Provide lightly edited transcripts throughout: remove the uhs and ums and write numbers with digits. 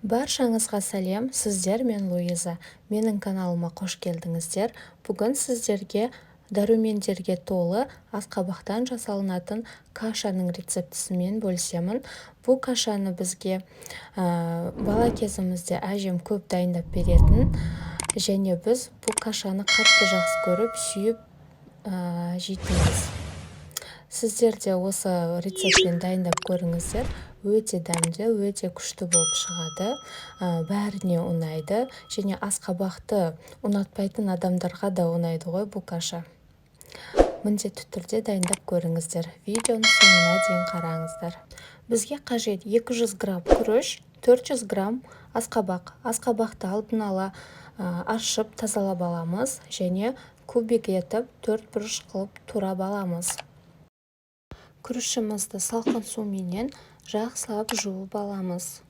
Баршаңызға сәлем, сіздер мен Луиза. Менің каналыма қош келдіңіздер. Бүгін сіздерге дәрумендерге толы асқабақтан жасалынатын кашаның рецептісімен бөлісемін. Бұл кашаны бізге бала кезімізде әжем көп дайындап беретін, және біз бұл кашаны қатты жақсы көріп, сүйіп жейтінбіз. Сіздер де осы рецептпен дайындап көріңіздер. Өте дәмді, өте күшті болып шығады. Бәріне ұнайды, және асқабақты ұнатпайтын адамдарға да ұнайды ғой бұл каша. Міндетті түрде дайындап көріңіздер. Видеоны соңына дейін қараңыздар. Бізге қажет 200 грамм күріш, 400 грамм асқабақ. Асқабақты алдын ала аршып тазалап аламыз, және кубик етіп 4 бұрыш қылып турап аламыз. Күрішімізді салқын суменен жақсылап жуып аламыз.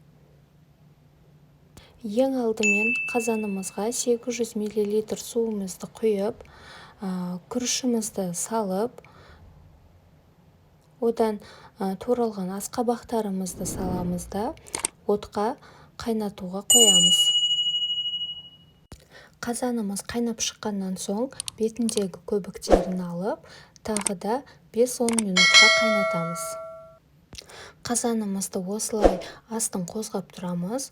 Ең алдымен қазанымызға 800 мл суымызды құйып, күрішімізді салып, одан туралған асқабақтарымызды саламыз да отқа қайнатуға қоямыз. Қазанымыз қайнап шыққаннан соң бетіндегі көбіктерін алып, тағы да 5-10 минутқа қайнатамыз. Қазанымызды осылай астын қозғап тұрамыз,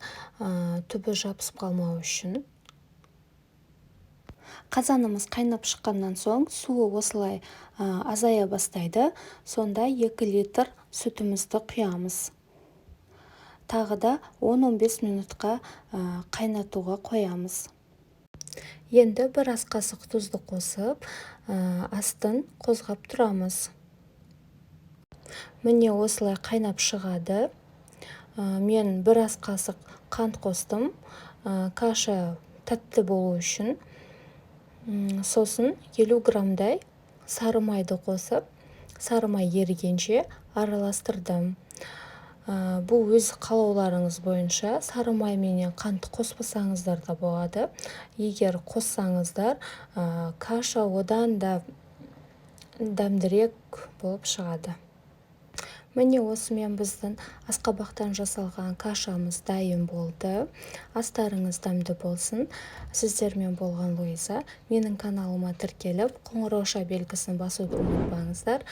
түбі жабысып қалмау үшін. Қазанымыз қайнап шыққаннан соң суы осылай азая бастайды. Сонда 2 литр сүтімізді құямыз. Тағы да 10-15 минутқа қайнатуға қоямыз. Енді бір ас қасық тұзды қосып, астын қозғап тұрамыз. Міне осылай қайнап шығады. Мен бір ас қасық қант қостым, каша тәтті болу үшін. Сосын 50 граммдай сары майды қосып, сары май ерігенше араластырдым. Бұл өз қалауларыңыз бойынша сары май менен қант қоспасаңыздар да болады. Егер қоссаңыздар, каша одан да дәмдірек болып шығады. Міне осымен біздің асқабақтан жасалған кашамыз дайын болды. Астарыңыз дәмді болсын. Сіздермен болған Луиза. Менің каналыма тіркеліп, қоңырауша белгісін басуды ұмытпаңыздар.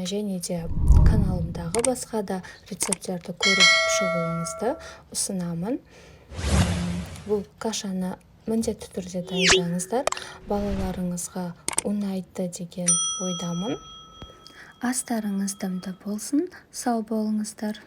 Және де каналымдағы басқа да рецепттерді көріп шығуыңызды ұсынамын. Бұл кашаны міндетті түрде дайындаңыздар. Балаларыңызға ұнайды деген ойдамын. Астарыңыз дәмді болсын, сау болыңыздар.